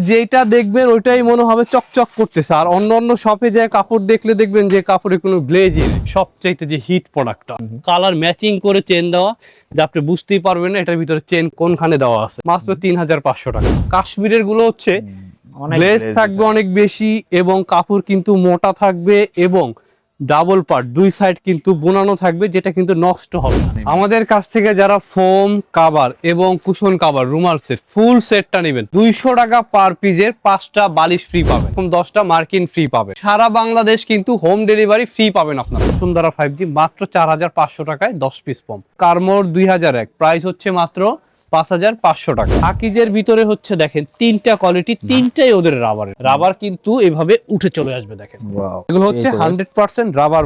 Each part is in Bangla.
যেটা দেখবেন ওইটাই মনে হবে চকচক করতেছে। আর অন্য শপে যে কাপড় দেখলে দেখবেন যে কাপড়ে কোনো গ্লেজই নেই। সবচাইতে যে হিট প্রোডাক্টটা, কালার ম্যাচিং করে চেন দেওয়া, যে আপনি বুঝতেই পারবেন না এটার ভিতরে চেন কোনখানে দেওয়া আছে। মাত্র 3500 টাকা। কাশ্মীরের গুলো হচ্ছে গ্লেজ থাকবে অনেক বেশি এবং কাপড় কিন্তু মোটা থাকবে এবং ডাবল পার্ট, দুই সাইড কিন্তু বোনানো থাকবে, যেটা কিন্তু নষ্ট হবে না। আমাদের কাছ থেকে যারা ফোম কাভার এবং কুশন কাভার রুমাল সেট ফুল সেটটা নেবেন, 200 টাকা পার পিসের 5টা বালিশ ফ্রি পাবেন, 10টা মার্কিন ফ্রি পাবেন। সারা বাংলাদেশ কিন্তু হোম ডেলিভারি ফ্রি পাবেন আপনারা। বসুন্ধরা 5G মাত্র 4500 টাকায় 10 পিস ফোম। কারমোর 2001 প্রাইস হচ্ছে মাত্র 5500 টাকা। আকিজের ভিতরে হচ্ছে দেখেন 3টা কোয়ালিটি, 3টাই ওদের রাবারের। রাবার কিন্তু এভাবে উঠে চলে আসবে দেখেন। এগুলো হচ্ছে 100% রাবার।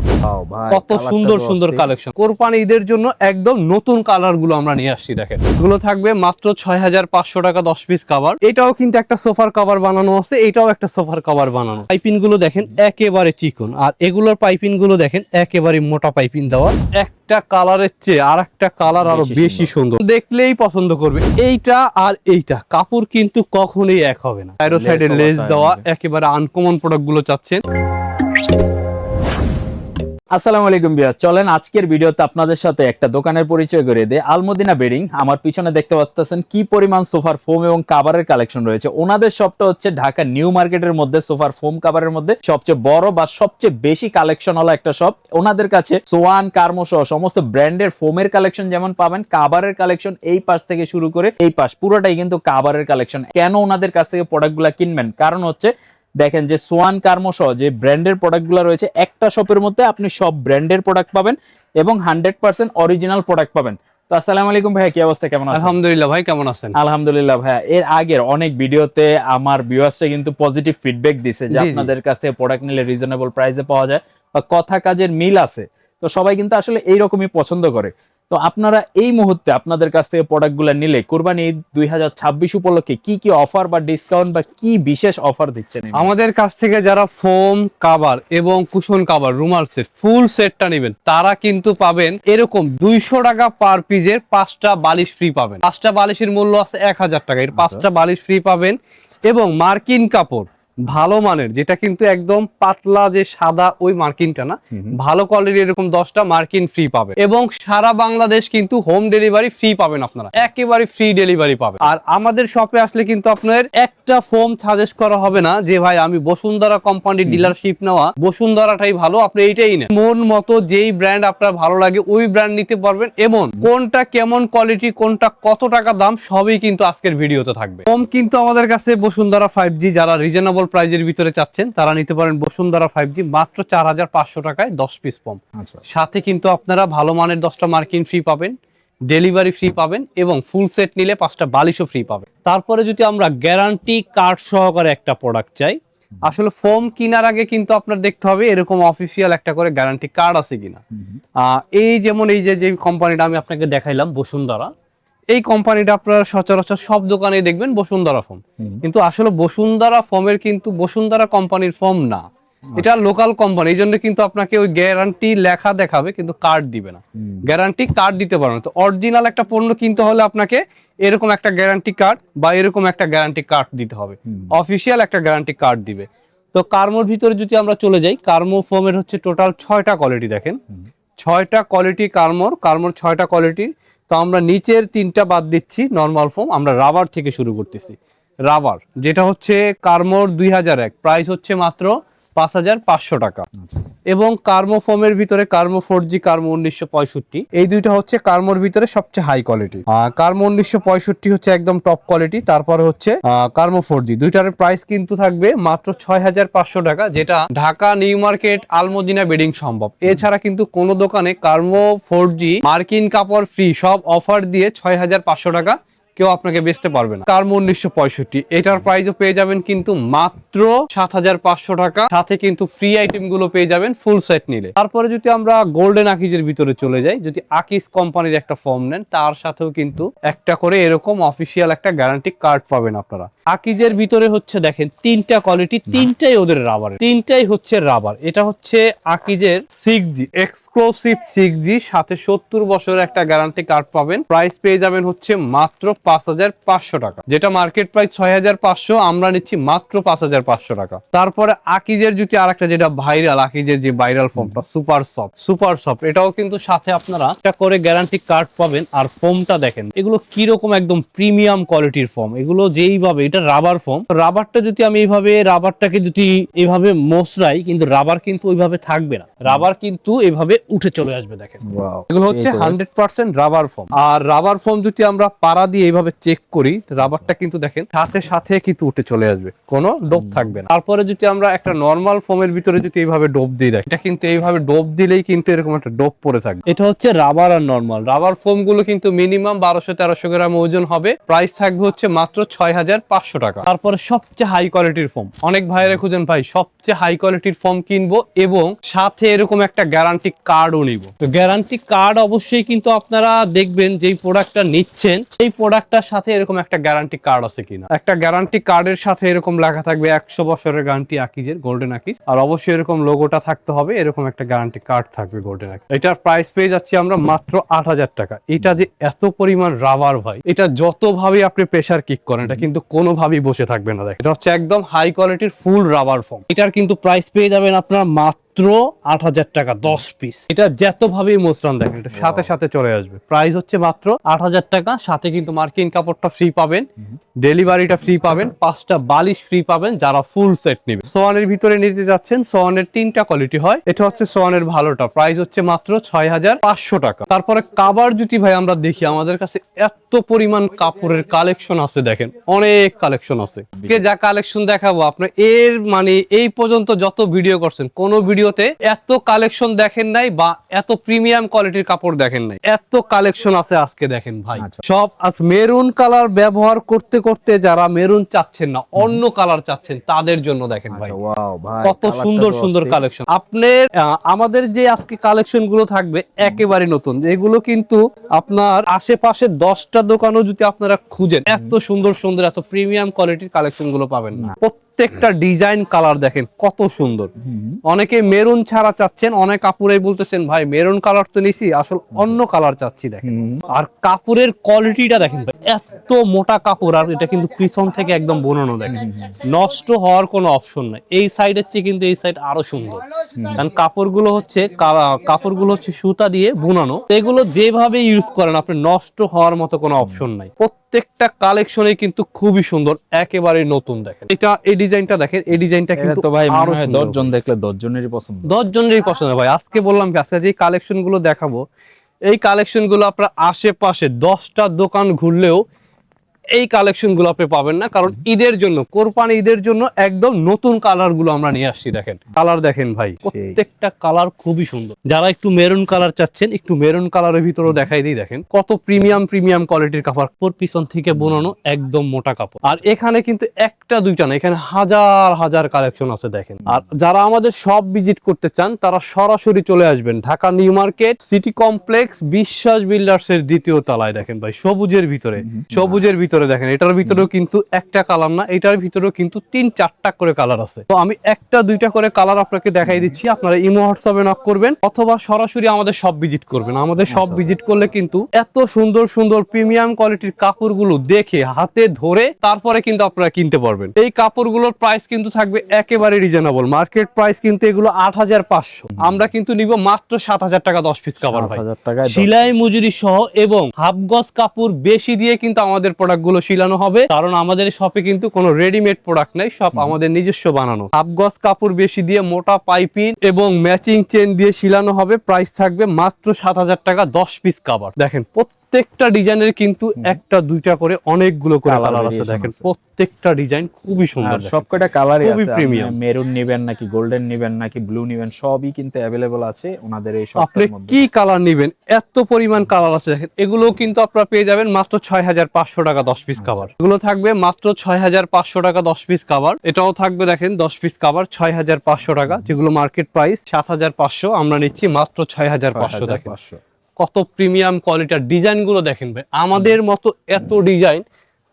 কত সুন্দর সুন্দর কালেকশন। কোরবানি ঈদের জন্য একদম নতুন কালার গুলো আমরা নিয়ে আসছি দেখেন। এগুলো থাকবে মাত্র 6500 টাকা 10 পিস কভার। এটাও কিন্তু একটা সোফার কভার বানানো আছে, এটাও একটা সোফার কভার বানানো। পাইপিং গুলো দেখেন একেবারে চিকন, আর এগুলোর পাইপিং গুলো দেখেন একেবারে মোটা পাইপিং দেওয়া। একটা কালারের চেয়ে আর একটা কালার আরো বেশি সুন্দর, দেখলেই পছন্দ করবে। এইটা আর এইটা কাপড় কিন্তু কখনোই এক হবে না। চারো সাইডে লেস দেওয়া, একেবারে আনকমন প্রোডাক্ট গুলো চাচ্ছেন। আসসালামু আলাইকুম ভিউয়ার্স, চলেন আজকের ভিডিওতে আপনাদের সাথে একটা দোকানের পরিচয় করে দেই। আলমদিনা বেডিং। আমার পিছনে দেখতে পাচ্ছেন কি পরিমাণ সোফার ফোম এবং কাভারের কালেকশন রয়েছে। ওনাদের শপটা হচ্ছে ঢাকা নিউ মার্কেটের মধ্যে সোফার ফোম কাভারের মধ্যে সবচেয়ে বড় বা সবচেয়ে বেশি কালেকশন হলো একটা শপ। ওনাদের কাছে সোয়ান, কার্মো সহ সমস্ত ব্র্যান্ডের ফোমের কালেকশন যেমন পাবেন, কাভারের কালেকশন এই পাশ থেকে শুরু করে এই পাশ পুরোটাই কিন্তু কাভারের কালেকশন। কেন ওনাদের কাছ থেকে প্রোডাক্টগুলো কিনবেন? কারণ হচ্ছে দেখেন যে সোয়ান, কার্মো সহ যে ব্র্যান্ডের প্রোডাক্টগুলো রয়েছে, একটা শপের মধ্যে আপনি সব ব্র্যান্ডের প্রোডাক্ট পাবেন এবং 100% অরিজিনাল প্রোডাক্ট পাবেন। তো আসসালামু আলাইকুম ভাইয়া, কি অবস্থা, কেমন আছেন? আলহামদুলিল্লাহ ভাই, কেমন আছেন? আলহামদুলিল্লাহ ভাইয়া। এর আগের অনেক ভিডিওতে আমার ভিউয়ার্সরা কিন্তু পজিটিভ ফিডব্যাক দিছে যে আপনাদের কাছ থেকে প্রোডাক্ট নিলে রিজনেবল প্রাইসে পাওয়া যায় বা কথা কাজের মিল আছে। তো সবাই কিন্তু আসলে এইরকমই পছন্দ করে। তো আপনারা এই মুহূর্তে আপনাদের কাছ থেকে প্রোডাক্টগুলো নিলে কুরবানি ঈদ 2026 উপলক্ষে কি কি অফার বা ডিসকাউন্ট বা কি বিশেষ অফার দিচ্ছেন? আমাদের কাছ থেকে যারা ফোম কাভার এবং কুশন কাভার রুমাল সেট ফুল সেটটা নেবেন, তারা কিন্তু পাবেন এরকম 200 টাকা পার পিসের 5টা বালিশ ফ্রি পাবেন। 5টা বালিশের মূল্য আছে 1000 টাকা। এর 5টা বালিশ ফ্রি পাবেন এবং মার্কিন কাপড় ভালো মানের, যেটা কিন্তু একদম পাতলা যে সাদা ওই মার্কিনটা না, ভালো কোয়ালিটির এরকম 10টা মার্কিন ফ্রি পাবে এবং সারা বাংলাদেশ কিন্তু হোম ডেলিভারি ফ্রি পাবেন আপনারা, একেবারে ফ্রি ডেলিভারি পাবেন। আর আমাদের শপে আসলে কিন্তু আপনার একটা ফোম সাজেস্ট করা হবে না যে ভাই আমি বসুন্ধরা কোম্পানির ডিলারশিপ নেওয়া, বসুন্ধরাটাই ভালো, আপনি এইটাই নেন। মন মতো যেই ব্র্যান্ড আপনার ভালো লাগে ওই ব্র্যান্ড নিতে পারবেন এবং কোনটা কেমন কোয়ালিটি, কোনটা কত টাকা দাম, সবই কিন্তু আজকের ভিডিওতে থাকবে। ফোম কিন্তু আমাদের কাছে বসুন্ধরা 5G যারা রিজনেবল প্রাইজের ভিতরে চাচ্ছেন তারা নিতে পারেন বসুন্ধরা 5G মাত্র 4500 টাকায় 10 পিস ফোম। সাথে কিন্তু আপনারা ভালো মানের 10টা মার্কিন ফ্রি পাবেন, ডেলিভারি ফ্রি পাবেন এবং ফুল সেট নিলে 5টা বালিশও ফ্রি পাবেন। তারপরে যদি আমরা গ্যারান্টি কার্ড সহকারে একটা প্রোডাক্ট চাই, আসলে ফোম কেনার আগে কিন্তু আপনার দেখতে হবে এরকম অফিসিয়াল একটা করে গ্যারান্টি কার্ড আছে কিনা। এই যেমন এই যে কোম্পানিটা আমি আপনাকে দেখাইলাম বসুন্ধরা, এই কোম্পানিটা আপনারা সচরাচর সব দোকানে দেখবেন বসুন্ধরা ফোম, কিন্তু আসলে বসুন্ধরা ফোমের কিন্তু বসুন্ধরা কোম্পানির ফোম না, এটা লোকাল কোম্পানি। এই জন্য কিন্তু আপনাকে ওই গ্যারান্টি লেখা দেখাবে কিন্তু কার্ড দিবে না, গ্যারান্টি কার্ড দিতে পারবে না। তো অরিজিনাল একটা পণ্য কিনতে হলে আপনাকে এরকম একটা গ্যারান্টি কার্ড বা এরকম একটা গ্যারান্টি কার্ড দিতে হবে, অফিসিয়াল একটা গ্যারান্টি কার্ড দিবে। তো কার্মোর ভিতরে যদি আমরা চলে যাই, কার্মো ফোমের হচ্ছে টোটাল 6টা কোয়ালিটি দেখেন, 6টা কোয়ালিটি কার্মোর 6টা কোয়ালিটি। তো আমরা নিচের 3টা বাদ দিচ্ছি নরমাল ফোম, আমরা রাবার থেকে শুরু করতেছি। রাবার যেটা হচ্ছে কার্মোর 2001 প্রাইস হচ্ছে মাত্র 5500 টাকা এবং কার্মো ফোমের ভিতরে কার্মো 4G, কার্মো 1965, এই দুইটা হচ্ছে কার্মোর ভিতরে সবচেয়ে হাই কোয়ালিটি। কার্মো 1965 হচ্ছে একদম টপ কোয়ালিটি, তারপরে হচ্ছে কার্মো 4G, দুইটার প্রাইস কিন্তু থাকবে মাত্র 6500 টাকা, যেটা Dhaka new market Al Madina bedding সম্ভব। এছাড়া কিন্তু কোনো দোকানে কার্মো 4G মার্কিন কাপড় ফ্রি সব অফার দিয়ে 6500 টাকা কেউ আপনাকে বেচতে পারবে না। কার্মো 1965 এটার প্রাইসও পেয়ে যাবেন কিন্তু মাত্র 7500 টাকা, সাথে কিন্তু ফ্রি আইটেম গুলো পেয়ে যাবেন ফুল সেট নিলে। তারপরে যদি আমরা গোল্ডেন আকিজের ভিতরে চলে যাই, যদি আকিজ কোম্পানির একটা ফর্ম নেন তার সাথেও কিন্তু একটা করে এরকম অফিসিয়াল একটা গ্যারান্টি কার্ড পাবেন আপনারা। আকিজের ভিতরে হচ্ছে দেখেন 3টা কোয়ালিটি, 3টাই ওদের রাবারের, 3টাই হচ্ছে রাবার। এটা হচ্ছে আকিজের 6G এক্সক্লুসিভ 6G, সাথে 70 বছরের একটা গ্যারান্টি কার্ড পাবেন। প্রাইস পেয়ে যাবেন হচ্ছে মাত্র 5,500 টাকা, যেটা মার্কেট প্রাইস 6,500, আমরা নিচ্ছি মাত্র 5,500 টাকা। তারপরে আকিজের জুতি আরেকটা যেটা ভাইরাল, আকিজের যে ভাইরাল ফোমটা সুপার সফট, এটাও কিন্তু সাথে আপনারা একটা করে গ্যারান্টি কার্ড পাবেন। আর ফোমটা দেখেন এগুলো কিরকম একদম প্রিমিয়াম কোয়ালিটির ফোম, এগুলো যেইভাবে, এটা রাবার ফোম, রাবারটা যদি আমি এইভাবে রাবারটাকে যদি এইভাবে মোচড়াই, কিন্তু রাবার কিন্তু ওইভাবে থাকবে না, রাবার কিন্তু এইভাবে উঠে চলে আসবে। দেখেন এগুলো হচ্ছে 100% রাবার ফোম। আর রাবার ফোম যদি আমরা পাড়া দিয়ে এইভাবে চেক করি, রাবারটা কিন্তু দেখেন সাথে সাথে কিন্তু উঠে চলে আসবে, কোনো ডোপ থাকবে না। তারপরে যদি আমরা একটা নরমাল ফোমের ভিতরে যদি এইভাবে ডোপ দিই, দেখেন এটা কিন্তু এইভাবে ডোপ দিলেই কিন্তু এরকম একটা ডোপ পড়ে থাকবে। এটা হচ্ছে রাবার আর নরমাল। রাবার ফোম গুলো কিন্তু মিনিমাম 1200-1300 গ্রাম ওজন হবে। প্রাইস থাকবে হচ্ছে মাত্র 6,500 টাকা। তারপরে সবচেয়ে হাই কোয়ালিটির ফোম, অনেক ভাইরা খুঁজেন ভাই সবচেয়ে হাই কোয়ালিটির ফোম কিনবো এবং সাথে এরকম একটা গ্যারান্টি কার্ডও নিব। তো গ্যারান্টি কার্ড অবশ্যই কিন্তু আপনারা দেখবেন যেই প্রোডাক্টটা নিচ্ছেন এই প্রোডাক্টটার সাথে এরকম একটা গ্যারান্টি কার্ড আছে কিনা। একটা গ্যারান্টি কার্ডের সাথে এরকম লেখা থাকবে 100 বছরের গ্যারান্টি আকিজের, গোল্ডেন আকিজ। আর অবশ্যই এরকম লোগোটা থাকতে হবে, এরকম একটা গ্যারান্টি কার্ড থাকবে গোল্ডেন আকিজ। এটার প্রাইস পেয়ে যাচ্ছি আমরা মাত্র 8,000 টাকা। এটা যে এত পরিমাণ রাবার ভাই, এটা যতভাবে আপনি প্রেসার কিক করেন এটা কিন্তু কোনোভাবেই বসে থাকবে না। দেখেন এটা হচ্ছে একদম হাই কোয়ালিটির ফুল রাবার ফোম। এটার কিন্তু প্রাইস পেয়ে যাবেন আপনার মাত্র 8,000 টাকা 10 পিস। এটা যতভাবেই মোচড়ান দেখেন এটা সাথে সাথে চলে আসবে। প্রাইস হচ্ছে মাত্র 8,000 টাকা, সাথে কিন্তু মার্কিন কাপড়টা ফ্রি পাবেন, ডেলিভারিটা ফ্রি পাবেন, 5টা বালিশ ফ্রি পাবেন যারা ফুল সেট নেবে। সোয়ানের ভিতরে নিতে যাচ্ছেন, সোয়ানের 3টা কোয়ালিটি হয়, এটা হচ্ছে সোয়ানের ভালোটা, প্রাইস হচ্ছে মাত্র 6,500 টাকা। তারপরে কাবার জুতি ভাই আমরা দেখি আমাদের কাছে এত পরিমাণ কাপড়ের কালেকশন আছে, দেখেন অনেক কালেকশন আছে। আজকে যা কালেকশন দেখাবো আপনার এর মানে এই পর্যন্ত যত ভিডিও করছেন কোন ভিডিওতে এত কালেকশন দেখেন নাই বা এত প্রিমিয়াম কোয়ালিটির কাপড় দেখেন নাই, এত কালেকশন আছে আজকে দেখেন ভাই। সব মেরুন কালার ব্যবহার করতে করতে যারা মেরুন চাচ্ছেন না অন্য কালার চাচ্ছেন তাদের জন্য দেখেন ভাই কত সুন্দর সুন্দর কালেকশন। আপনার আমাদের যে আজকে কালেকশন গুলো থাকবে একেবারে নতুন, এগুলো কিন্তু আপনার আশেপাশে 10টা দোকানও যদি আপনারা খুঁজেন এত সুন্দর সুন্দর এত প্রিমিয়াম কোয়ালিটির কালেকশন গুলো পাবেন না। প্রত্যেকটা ডিজাইন কালার দেখেন কত সুন্দর। অনেকে মেরুন ছাড়া চাচ্ছেন, অনেক কাপড়ে বলতেছেন ভাই মেরুন কালার তো নিছি, আসল অন্য কালার চাচ্ছি। দেখেন আর কাপড়ের কোয়ালিটিটা দেখেন ভাই, এত মোটা কাপড়, আর এটা কিন্তু পিছন থেকে একদম বোনানো, দেখেন নষ্ট হওয়ার কোনো অপশন নাই। এই সাইডের চেয়ে কিন্তু এই সাইড আরো সুন্দর, কারণ কাপড়গুলো হচ্ছে সুতা দিয়ে বোনানো, এগুলো যেভাবে ইউজ করেন আপনি নষ্ট হওয়ার মতো কোনো অপশন নাই। প্রত্যেকটা কালেকশনে কিন্তু খুবই সুন্দর, একেবারে নতুন। দেখেন এটা এই ডিজাইনটা দেখেন, এই ডিজাইনটা কিন্তু ভাই আরো 10 জন দেখলে 10 জনেরই পছন্দ, 10 জনেরই পছন্দ ভাই। আজকে বললাম কি আজকে যে কালেকশন গুলো দেখাবো এই কালেকশন গুলো আপনার আশেপাশে 10টা দোকান ঘুরলেও এই কালেকশন গুলো আপনি পাবেন না, কারণ ঈদের জন্য, কোরবানি ঈদের জন্য একদম নতুন কালার গুলো আমরা নিয়ে আসছি। দেখেন কালার দেখেন ভাই, প্রত্যেকটা কালার খুবই সুন্দর। যারা একটু মেরুন কালার চাচ্ছেন একটু মেরুন কালারের ভিতরেও দেখাই দিই, দেখেন কত প্রিমিয়াম কোয়ালিটির কাপড়, পিছন থেকে বোনানো একদম মোটা কাপড়। আর এখানে কিন্তু একটা দুইটা না, এখানে হাজার হাজার কালেকশন আছে দেখেন। আর যারা আমাদের সব ভিজিট করতে চান তারা সরাসরি চলে আসবেন Dhaka new market city complex বিশ্বাস বিল্ডার্স এর 2য় তলায়। দেখেন ভাই সবুজের ভিতরে দেখেন, এটার ভিতরেও কিন্তু একটা কালার না, এটার ভিতরেও কিন্তু 3-4টা করে কালার আছে। তো আমি একটা দুইটা করে কালার আপনাকে দেখাই দিচ্ছি, আপনারা ইমো হোয়াটসঅ্যাপে নক করবেন অথবা সরাসরি আমাদের সব ভিজিট করবেন। আমাদের সব ভিজিট করলে কিন্তু এত সুন্দর সুন্দর প্রিমিয়াম কোয়ালিটির কাপড়গুলো দেখে হাতে ধরে তারপরে কিন্তু আপনারা কিনতে পারবেন। এই কাপড়গুলোর প্রাইস কিন্তু থাকবে একেবারে রিজনেবল, মার্কেট প্রাইস কিন্তু এগুলো 8,500, আমরা কিন্তু নিব মাত্র 7,000 টাকা 10 পিস কাপড় ভাই, সেলাই মজুরি সহ এবং হাফ গজ কাপড় বেশি দিয়ে কিন্তু আমাদের প্রোডাক্ট গুলো শিলানো হবে, কারণ আমাদের শপে কিন্তু কোনো রেডিমেড প্রোডাক্ট নাই, সব আমাদের নিজস্ব বানানো। হাফ গজ কাপড় বেশি দিয়ে মোটা পাইপিং এবং ম্যাচিং চেন দিয়ে শিলানো হবে। প্রাইস থাকবে মাত্র 7,000 টাকা 10 পিস কাভার। দেখেন প্রত্যেকটা ডিজাইনের কিন্তু একটা দুইটা করে অনেকগুলো করে কালার আছে। দেখেন প্রত্যেকটা ডিজাইন খুবই সুন্দর, সবকটা কালারই আছে। খুবই প্রিমিয়াম। মেরুন নেবেন নাকি গোল্ডেন নেবেন নাকি ব্লু নেবেন সবই কিন্তু अवेलेबल আছে ওনাদের এই শপের আপনি মধ্যে। কি কালার নেবেন এত পরিমাণ কালার আছে। দেখেন এগুলো কিন্তু আপনারা পেয়ে যাবেন মাত্র 6,500 টাকা 10 পিস কাভার। এগুলো থাকবে মাত্র 6,500 টাকা 10 পিস কাভার। এটাও থাকবে দেখেন 10 পিস কাভার 6,500 টাকা, যেগুলো মার্কেট প্রাইস 7,500, আমরা নিচ্ছি মাত্র 6,500। দেখেন কত প্রিমিয়াম কোয়ালিটির ডিজাইন গুলো দেখেন ভাই, আমাদের মতো এত ডিজাইন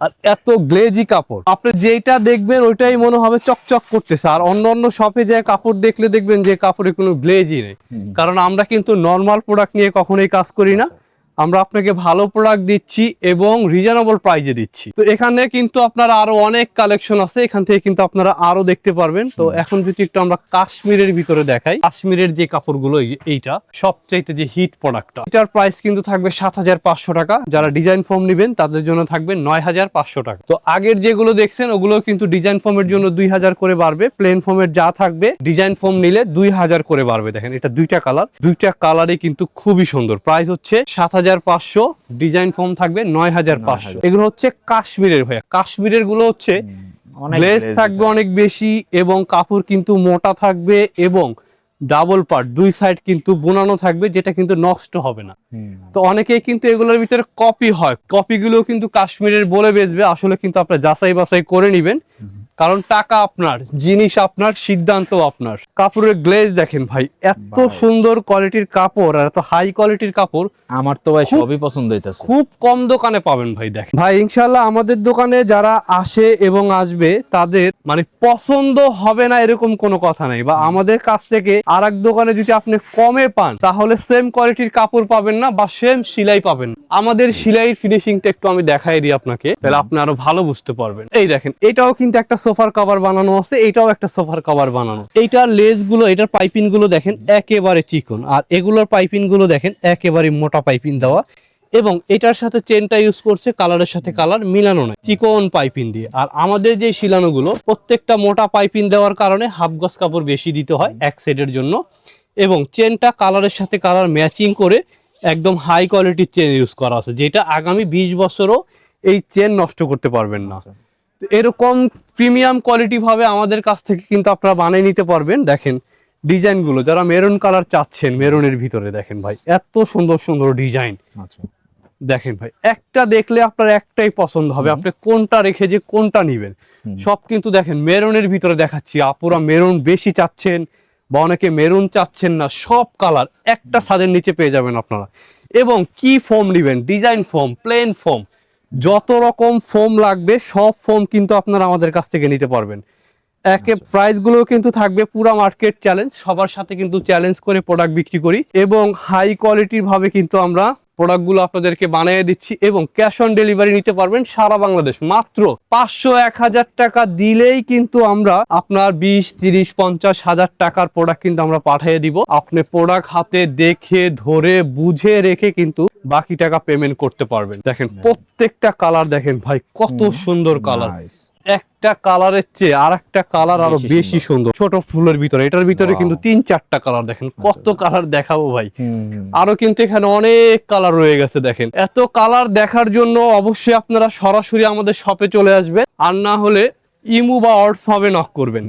আর এত গ্লেজি কাপড়, আপনি যেটা দেখবেন ওইটাই মনে হবে চকচক করতেছে। আর অন্য শপে যে কাপড় দেখলে দেখবেন যে কাপড়ে কোনো গ্লেজি নেই, কারণ আমরা কিন্তু নরমাল প্রোডাক্ট নিয়ে কখনোই কাজ করি না, আমরা আপনাকে ভালো প্রোডাক্ট দিচ্ছি এবং রিজনেবল প্রাইজে দিচ্ছি। তো এখানে কিন্তু আপনারা আরো অনেক কালেকশন আছে, এখান থেকে কিন্তু আপনারা আরো দেখতে পারবেন। তো এখন যদি একটু আমরা কাশ্মীরের ভিতরে দেখাই, কাশ্মীরের যে কাপড়গুলো এইটা সবচাইতে যে হিট প্রোডাক্টটা, এটার প্রাইস কিন্তু থাকবে 7,500 টাকা। যারা ডিজাইন ফর্ম নেবেন তাদের জন্য থাকবে 9,500 টাকা। তো আগের যেগুলো দেখছেন ওগুলো কিন্তু ডিজাইন ফর্মের জন্য 2,000 করে বাড়বে, প্লেন ফর্মের যা থাকবে ডিজাইন ফর্ম নিলে 2,000 করে বাড়বে। দেখেন এটা দুইটা কালার, দুইটা কালারই কিন্তু খুবই সুন্দর। প্রাইস হচ্ছে 7,500, ডিজাইন ফর্ম থাকবে 9,500। এগুলো হচ্ছে কাশ্মীরের ভাইয়া, কাশ্মীরের গুলো হচ্ছে গ্লেজ থাকবে অনেক বেশি এবং কাপড় কিন্তু মোটা থাকবে এবং ডাবল পার্ট, দুই সাইড কিন্তু বোনানো থাকবে, যেটা কিন্তু নষ্ট হবে না। তো অনেকেই কিন্তু এগুলোর ভিতরে কপি হয়, কপিগুলো কিন্তু কাশ্মীরের বলে বেচবে, আসলে কিন্তু আপনারা যাচাই বাছাই করে নেবেন, কারণ টাকা আপনার, জিনিস আপনার, সিদ্ধান্ত আপনার। কাপড়ের গ্লেজ দেখেন ভাই, এত সুন্দর কোয়ালিটির কাপড় আর এত হাই কোয়ালিটির কাপড় আমার তো ভাই সবই পছন্দ হইতাছে, খুব কম দোকানে পাবেন ভাই। দেখেন ভাই, ইনশাআল্লাহ আমাদের দোকানে যারা আসে এবং আসবে তাদের মানে পছন্দ হবে না এরকম কোনো কথা নাই, বা আমাদের কাছ থেকে আরেক দোকানে যদি আপনি কমে পান তাহলে সেম কোয়ালিটির কাপড় পাবেন না বা সেম সেলাই পাবেন। আমাদের সেলাইয়ের ফিনিশিংটা একটু আমি দেখাই দিই আপনাকে, তাহলে আপনি আরো ভালো বুঝতে পারবেন। এই দেখেন, এটাও কিন্তু একটা সোফার কভার বানানো আছে, এটাও একটা সোফার কভার বানানো। এইটার লেস গুলো, এটার পাইপিং গুলো দেখেন একেবারে চিকন, আর এগুলোর পাইপিং গুলো দেখেন একেবারে মোটা পাইপিং দেওয়া, এবং এটার সাথে চেনটা ইউজ করছে কালারের সাথে কালার মিলানো নয়, চিকন পাইপিং দিয়ে। আর আমাদের যে শিলানোগুলো প্রত্যেকটা মোটা পাইপিং দেওয়ার কারণে হাফ গজ কাপড় বেশি দিতে হয় এক সেটের জন্য, এবং চেনটা কালারের সাথে কালার ম্যাচিং করে একদম হাই কোয়ালিটির চেন ইউজ করা আছে, যেটা আগামী 20 বছরও এই চেন নষ্ট করতে পারবেন না। এরকম প্রিমিয়াম কোয়ালিটি ভাবে আমাদের কাছ থেকে কিন্তু আপনারা বানিয়ে নিতে পারবেন। দেখেন ডিজাইনগুলো, যারা মেরুন কালার চাচ্ছেন, মেরুনের ভিতরে দেখেন ভাই এত সুন্দর সুন্দর ডিজাইন। দেখেন ভাই, একটা দেখলে আপনার একটাই পছন্দ হবে, আপনি কোনটা রেখে যে কোনটা নিবেন। সব কিন্তু দেখেন মেরুনের ভিতরে দেখাচ্ছি, আপুরা মেরুন বেশি চাচ্ছেন বা অনেকে মেরুন চাচ্ছেন না, সব কালার একটা ছাদের নিচে পেয়ে যাবেন আপনারা। এবং কি ফোম নিবেন, ডিজাইন ফোম, প্লেন ফোম, যত রকম ফোম লাগবে সব ফোম কিন্তু আপনারা আমাদের কাছ থেকে নিতে পারবেন। একে প্রাইস গুলো কিন্তু থাকবে পুরো মার্কেট চ্যালেঞ্জ, সবার সাথে কিন্তু চ্যালেঞ্জ করে প্রোডাক্ট বিক্রি করি, এবং হাই কোয়ালিটির ভাবে কিন্তু আমরা প্রোডাক্টগুলো আপনাদেরকে বানিয়ে দিচ্ছি, এবং ক্যাশ অন ডেলিভারি নিতে পারবেন সারা বাংলাদেশ। মাত্র 500-1000 টাকা দিলেই কিন্তু আমরা আপনার 20, 30, 50 হাজার টাকার প্রোডাক্ট কিন্তু আমরা পাঠিয়ে দিব। আপনি প্রোডাক্ট হাতে দেখে ধরে বুঝে রেখে কিন্তু বাকি টাকা পেমেন্ট করতে পারবেন। দেখেন প্রত্যেকটা কালার দেখেন ভাই কত সুন্দর কালার, একটা কালারের চেয়ে আর একটা কালার আরো বেশি সুন্দর। ছোট ফুলের ভিতরে, এটার ভিতরে কিন্তু 3-4টা কালার, দেখেন কত কালার দেখাবো ভাই, আরো কিন্তু এখানে অনেক কালার রয়ে গেছে। দেখেন এত কালার দেখার জন্য অবশ্যই আপনারা সরাসরি আমাদের শপে চলে আসবেন, আর না হলে ইমু বা হোয়াটসঅ্যাপে নক করবেন।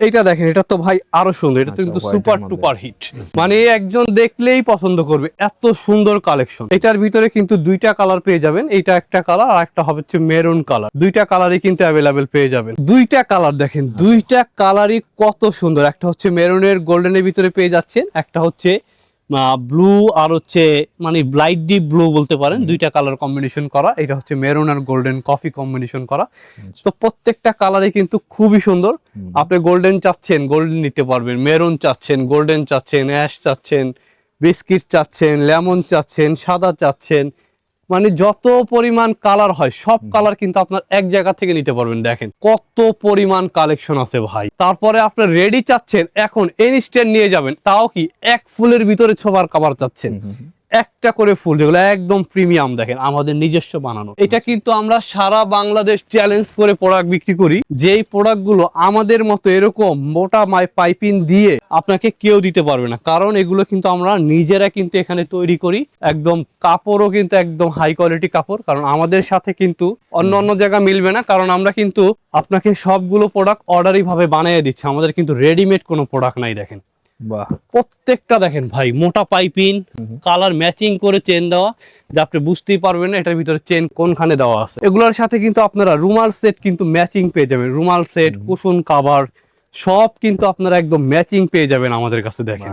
এটা দেখেন, এটা তো ভাই আরো সুন্দর, এটা তো কিন্তু সুপার টুপার হিট, মানে একজন দেখলেই পছন্দ করবে, এত সুন্দর কালেকশন। এটার ভিতরে কিন্তু দুইটা কালার পেয়ে যাবেন, এটা একটা কালার আর একটা হবে হচ্ছে মেরুন কালার, দুইটা কালারই কিন্তু অ্যাভেলেবেল পেয়ে যাবেন। দুইটা কালার দেখেন, দুইটা কালারই কত সুন্দর, একটা হচ্ছে মেরুনের গোল্ডেনের ভিতরে পেয়ে যাচ্ছেন, একটা হচ্ছে ব্লু আর হচ্ছে মানে লাইট ডিপ ব্লু বলতে পারেন, দুইটা কালার কম্বিনেশন করা। এটা হচ্ছে মেরুন আর গোল্ডেন কফি কম্বিনেশন করা। তো প্রত্যেকটা কালারই কিন্তু খুবই সুন্দর। আপনি গোল্ডেন চাচ্ছেন গোল্ডেন নিতে পারবেন, মেরুন চাচ্ছেন, গোল্ডেন চাচ্ছেন, অ্যাশ চাচ্ছেন, বিস্কিট চাচ্ছেন, লেমন চাচ্ছেন, সাদা চাচ্ছেন, মানে যত পরিমাণ কালার হয় সব কালার কিন্তু আপনার এক জায়গা থেকে নিতে পারবেন। দেখেন কত পরিমাণ কালেকশন আছে ভাই। তারপরে আপনার রেডি চাচ্ছেন এখন ইনস্ট্যান্ট নিয়ে যাবেন, তাও কি এক ফুলের ভিতরে ছোবার কভার চাচ্ছেন, একটা করে ফুল, যেগুলো একদম প্রিমিয়াম, দেখেন আমাদের নিজস্ব বানানো। এটা কিন্তু আমরা সারা বাংলাদেশ চ্যালেঞ্জ করে প্রোডাক্ট বিক্রি করি, যেই প্রোডাক্টগুলো আমাদের মতো এরকম মোটা পাইপিং দিয়ে আপনাকে কেউ দিতে পারবে না, কারণ এগুলো কিন্তু আমরা নিজেরা কিন্তু এখানে তৈরি করি। একদম কাপড়ও কিন্তু একদম হাই কোয়ালিটি কাপড়, কারণ আমাদের সাথে কিন্তু অন্য অন্য জায়গা মিলবে না, কারণ আমরা কিন্তু আপনাকে সবগুলো প্রোডাক্ট অর্ডারি ভাবে বানিয়ে দিচ্ছি, আমাদের কিন্তু রেডিমেড কোনো প্রোডাক্ট নাই। দেখেন প্রত্যেকটা দেখেন ভাই মোটা পাইপিং, কালার ম্যাচিং করে চেন দেওয়া, যা আপনি বুঝতেই পারবেন না এটার ভিতরে চেন কোনখানে দেওয়া আছে। এগুলোর সাথে কিন্তু আপনারা রুমাল সেট কিন্তু ম্যাচিং পেয়ে যাবেন, রুমাল সেট, কুশন কাভার সব কিন্তু আপনারা একদম ম্যাচিং পেয়ে যাবেন আমাদের কাছে। দেখেন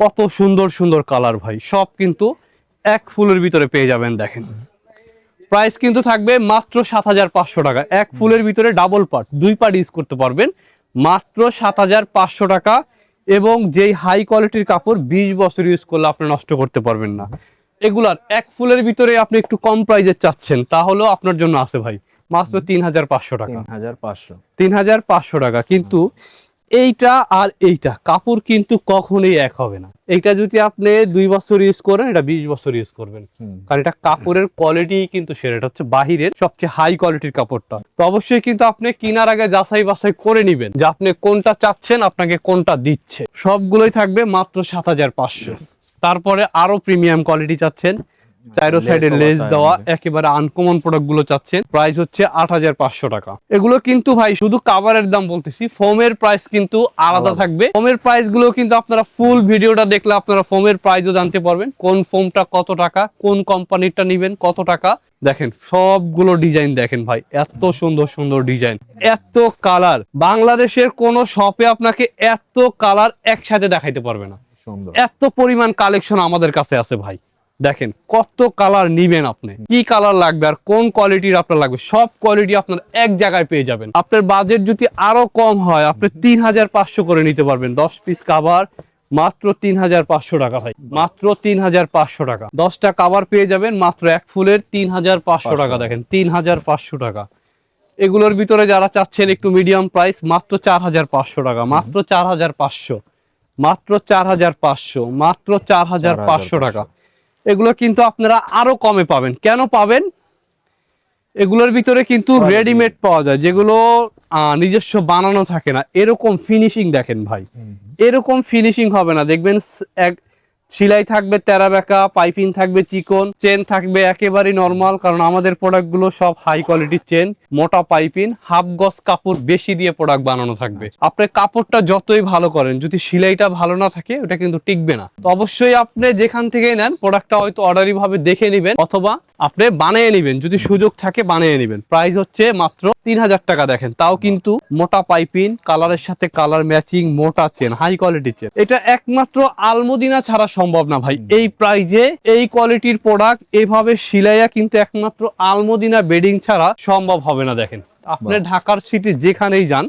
কত সুন্দর সুন্দর কালার ভাই, সব কিন্তু এক ফুলের ভিতরে পেয়ে যাবেন। দেখেন প্রাইস কিন্তু থাকবে মাত্র 7,500 টাকা, এক ফুলের ভিতরে ডাবল পার্ট, দুই পার্ট ইউজ করতে পারবেন, মাত্র 7,500 টাকা। এবং যেই হাই কোয়ালিটির কাপড় 20 বছর ইউজ করলে আপনি নষ্ট করতে পারবেন না। এগুলার এক ফুলের ভিতরে আপনি একটু কম প্রাইজে চাচ্ছেন, তাহলেও আপনার জন্য আছে ভাই, মাত্র 3500 টাকা। 3500 3500 টাকা। কিন্তু এইটা আর এইটা কাপড় কিন্তু কখনোই এক হবে না। এইটা যদি আপনি 2 বছর ইউজ করেন, এটা 20 বছর ইউজ করবেন, কারণ এটা কাপড়ের কোয়ালিটি কিন্তু সেটা হচ্ছে বাহিরের সবচেয়ে হাই কোয়ালিটির কাপড়টা। তো অবশ্যই কিন্তু আপনি কেনার আগে যাচাই বাছাই করে নেবেন যে আপনি কোনটা চাচ্ছেন, আপনাকে কোনটা দিচ্ছে। সবগুলোই থাকবে মাত্র 7500। তারপরে আরো প্রিমিয়াম কোয়ালিটি চাচ্ছেন, চাইরো সাইডে লেস দেওয়া একেবারে আনকমন প্রোডাক্ট গুলো চাচ্ছেন, প্রাইস হচ্ছে 8500 টাকা। এগুলো কিন্তু ভাই শুধু কাভারের দাম বলতেছি, ফোমের প্রাইস কিন্তু আলাদা থাকবে। ফোমের প্রাইস গুলো কিন্তু আপনারা ফুল ভিডিওটা দেখলে আপনারা ফোমের প্রাইসও জানতে পারবেন, কোন ফোমটা কত টাকা, কোন কোম্পানিটা নিবেন কত টাকা। দেখেন সবগুলো ডিজাইন দেখেন ভাই, এত সুন্দর সুন্দর ডিজাইন, এত কালার, বাংলাদেশের কোন শপে আপনাকে এত কালার একসাথে দেখাইতে পারবে না। সুন্দর। এত পরিমাণ কালেকশন আমাদের কাছে আছে ভাই। দেখেন কত কালার নিবেন, আপনি কি কালার লাগবে আর কোন কোয়ালিটির আপনার লাগবে, সব কোয়ালিটি আপনার এক জায়গায় পেয়ে যাবেন। আপনার বাজেট যদি আরো কম হয়, আপনি 3500 করে নিতে পারবেন। 10 পিস কাভার মাত্র 3500 টাকা ভাই, মাত্র 3500 টাকা। 10টা কাভার পেয়ে যাবেন মাত্র এক ফুলের 3500 টাকা। দেখেন 3500 টাকা। এগুলোর ভিতরে যারা চাচ্ছেন একটু মিডিয়াম প্রাইস, মাত্র 4500 টাকা, মাত্র 4500, মাত্র 4500, মাত্র 4500 টাকা। এগুলো কিন্তু আপনারা আরো কমে পাবেন। কেন পাবেন? এগুলোর ভিতরে কিন্তু রেডিমেড পাওয়া যায়, যেগুলো নিজস্ব বানানো থাকে না। এরকম ফিনিশিং দেখেন ভাই, এরকম ফিনিশিং হবে না। দেখবেন এক সেলাই থাকবে তেরা বেঁকা, পাইপিং থাকবে চিকন, চেন থাকবে একেবারে নরমাল, কারণ আমাদের প্রোডাক্ট গুলো সব হাই কোয়ালিটির চেন, মোটা পাইপিং, হাফ গজ কাপড় বেশি দিয়ে প্রোডাক্ট বানানো থাকবে। আপনি কাপড়টা যতই ভালো করেন, যদি সেলাইটা ভালো না থাকে ওটা কিন্তু টিকবে না। তো অবশ্যই আপনি যেখান থেকেই নেন প্রোডাক্টটা হয়তো অর্ডারি ভাবে দেখে নেবেন, অথবা আপনি বানিয়ে নেবেন, যদি সুযোগ থাকে বানিয়ে নেবেন। প্রাইস হচ্ছে মাত্র 3000 টাকা। দেখেন তাও কিন্তু মোটা পাইপিং, কালারের সাথে কালার ম্যাচিং, মোটা চেন, হাই কোয়ালিটির চেন। এটা একমাত্র আলমদিনা ছাড়া সম্ভব না ভাই। এই প্রাইজে এই কোয়ালিটির প্রোডাক্ট এভাবে সিলাইয়া কিন্তু একমাত্র আলমদিনা বেডিং ছাড়া সম্ভব হবে না। দেখেন আপনি ঢাকার সিটি যেখানেই যান,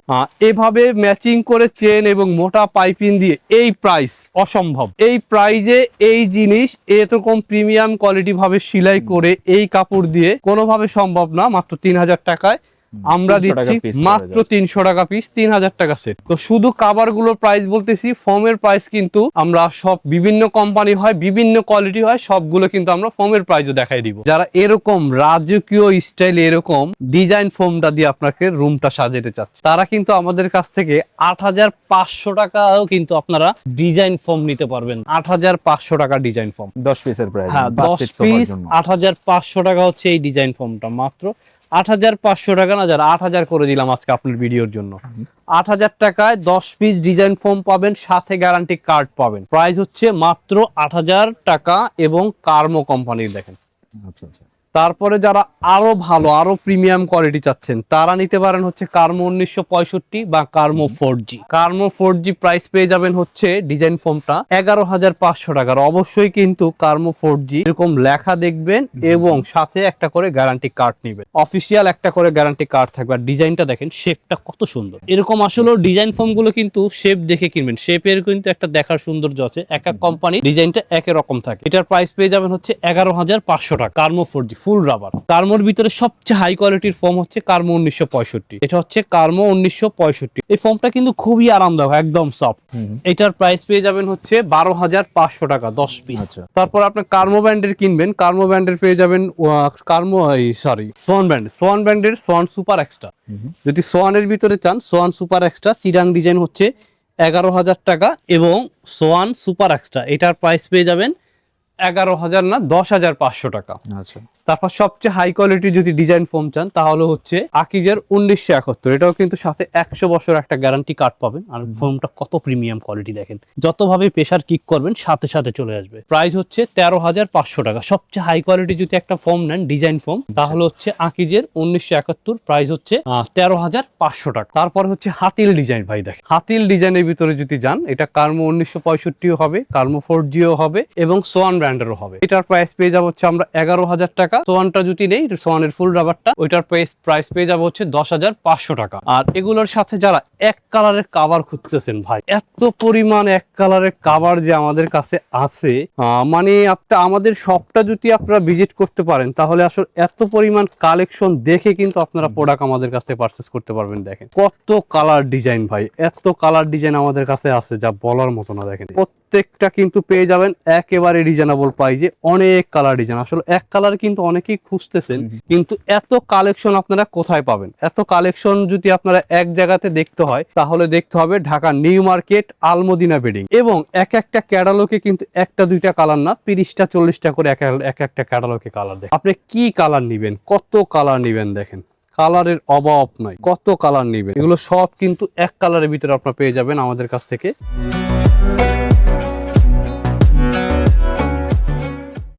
এভাবে ম্যাচিং করে চেন এবং মোটা পাইপিং দিয়ে এই প্রাইস অসম্ভব। এই প্রাইজে এই জিনিস এরকম প্রিমিয়াম কোয়ালিটি ভাবে সেলাই করে এই কাপড় দিয়ে কোনোভাবে সম্ভব না। মাত্র 3000 টাকায় আমরা দিচ্ছি, মাত্র 300 টাকা পিস, 3000 টাকা সেট। তো শুধু কাভার গুলোর প্রাইস বলতেছি, ফোমের প্রাইস কিন্তু আমরা সব বিভিন্ন কোম্পানি হয়, বিভিন্ন কোয়ালিটি হয়, সবগুলো কিন্তু আমরা ফোমের প্রাইসও দেখাই দিব। যারা এরকম রাজকীয় স্টাইল এরকম ডিজাইন ফোমটা দিয়ে আপনাকে রুমটা সাজাতে চাচ্ছে, তারা কিন্তু আমাদের কাছ থেকে 8500 টাকাও কিন্তু আপনারা ডিজাইন ফোম নিতে পারবেন। 8500 টাকা ডিজাইন ফোম, 10 পিসের প্রাইস। হ্যাঁ 10 পিস 8500 টাকা হচ্ছে এই ডিজাইন ফোমটা। মাত্র 8500 টাকা না, যারা 8000 করে দিলাম আজকে আপনার ভিডিওর জন্য। 8000 টাকায় 10 পিস ডিজাইন ফোম পাবেন, সাথে গ্যারান্টি কার্ড পাবেন। প্রাইস হচ্ছে মাত্র 8000 টাকা এবং কার্মো কোম্পানির। দেখেন আচ্ছা আচ্ছা। তারপরে যারা আরো ভালো আরো প্রিমিয়াম কোয়ালিটি চাচ্ছেন, তারা নিতে পারেন হচ্ছে কার্মো 1965 বা কার্মো 4G। কার্মো 4G প্রাইস পেয়ে যাবেন হচ্ছে ডিজাইন ফোমটা 11500 টাকার। অবশ্যই কিন্তু কার্মো 4G এরকম লেখা দেখবেন এবং সাথে একটা করে গ্যারান্টি কার্ড নেবেন, অফিসিয়াল একটা করে গ্যারান্টি কার্ড থাকবে। আর ডিজাইনটা দেখেন, শেপটা কত সুন্দর। এরকম আসলে ডিজাইন ফোম গুলো কিন্তু শেপ দেখে কিনবেন, শেপের কিন্তু একটা দেখার সৌন্দর্য আছে। এক এক কোম্পানি ডিজাইনটা একই রকম থাকে। এটার প্রাইস পেয়ে যাবেন হচ্ছে 11500 টাকা। কার্মো 4G ফুল রাবার। কার্মোর ভিতরে সবচেয়ে হাই কোয়ালিটির ফোম হচ্ছে কার্মো 1965। এটা হচ্ছে কার্মো 1965। এই ফোমটা কিন্তু খুবই আরামদায়ক, একদম সফট। এটার প্রাইস পেয়ে যাবেন হচ্ছে 12500 টাকা 10 পিস। তারপর আপনি কার্মো ব্র্যান্ডের কিনবেন, কার্মো ব্র্যান্ডের পেয়ে যাবেন সোয়ান ব্র্যান্ডের সোয়ান সুপার এক্সট্রা। যদি সোয়ানের ভিতরে চান, Schwann super extra Chirang design হচ্ছে 11000 টাকা এবং সোয়ান সুপার এক্সট্রা এটার প্রাইস পেয়ে যাবেন 11000 না 10500 টাকা। আচ্ছা। তারপর সবচেয়ে হাই কোয়ালিটি যদি ডিজাইন ফোম চান, তাহলে হচ্ছে আকিজের 1971। এটাও কিন্তু সাথে 100 বছর একটা গ্যারান্টি কার্ড পাবেন। আর ফোমটা কত প্রিমিয়াম কোয়ালিটি দেখেন, যতভাবে প্রেসার কিক করবেন সাথে সাথে চলে আসবে। প্রাইস হচ্ছে 13500 টাকা। সবচেয়ে হাই কোয়ালিটি যদি একটা ফোম নেন ডিজাইন ফোম, তাহলে হচ্ছে আকিজের 1971, প্রাইস হচ্ছে 13500 টাকা। তারপর হচ্ছে হাতিল ডিজাইন। ভাই দেখেন হাতিল ডিজাইনের ভিতরে যদি যান, এটা কার্মো 1965 হবে, কার্মো 4G হবে এবং সোয়ান ব্র্যান্ড ব্র্যান্ডেরও হবে। এটার প্রাইস পেয়ে যাবো হচ্ছে আমরা 11,000 টাকা। সোয়ানটা যদি নেই, সোয়ানের ফুল রাবারটা, ওইটার প্রাইস পেয়ে যাবো হচ্ছে 10,500 টাকা। আর এগুলোর সাথে যারা এক কালারের কাভার খুঁজতেছেন ভাই, এত পরিমাণ এক কালারের কাভার যে আমাদের কাছে আছে, মানে আমাদের শপটা যদি আপনারা ভিজিট করতে পারেন তাহলে আসলে এত পরিমাণ কালেকশন দেখে কিন্তু আপনারা প্রোডাক্ট আমাদের কাছে পারচেস করতে পারবেন। দেখেন কত কালার ডিজাইন ভাই, এত কালার ডিজাইন আমাদের কাছে আছে যা বলার মতো না। দেখেন প্রত্যেকটা কিন্তু পেয়ে যাবেন একেবারে রিজনেবল প্রাইসে, অনেক কালার ডিজাইন। আসলে এক কালার কিন্তু অনেকেই খুঁজতেছেন, কিন্তু এত কালেকশন আপনারা কোথায় পাবেন? এত কালেকশন যদি আপনারা এক জায়গাতে দেখতে হয় তাহলে দেখতে হবে Dhaka new market Al Madina bedding. এবং এক একটা ক্যাটালগে কিন্তু একটা দুইটা কালার না, 30টা 40টা করে এক একটা ক্যাটালগে কালার। দেখেন আপনি কি কালার নিবেন, কত কালার নিবেন, দেখেন কালারের অভাব নাই, কত কালার নিবেন। এগুলো সব কিন্তু এক কালারের ভিতরে আপনারা পেয়ে যাবেন আমাদের কাছ থেকে।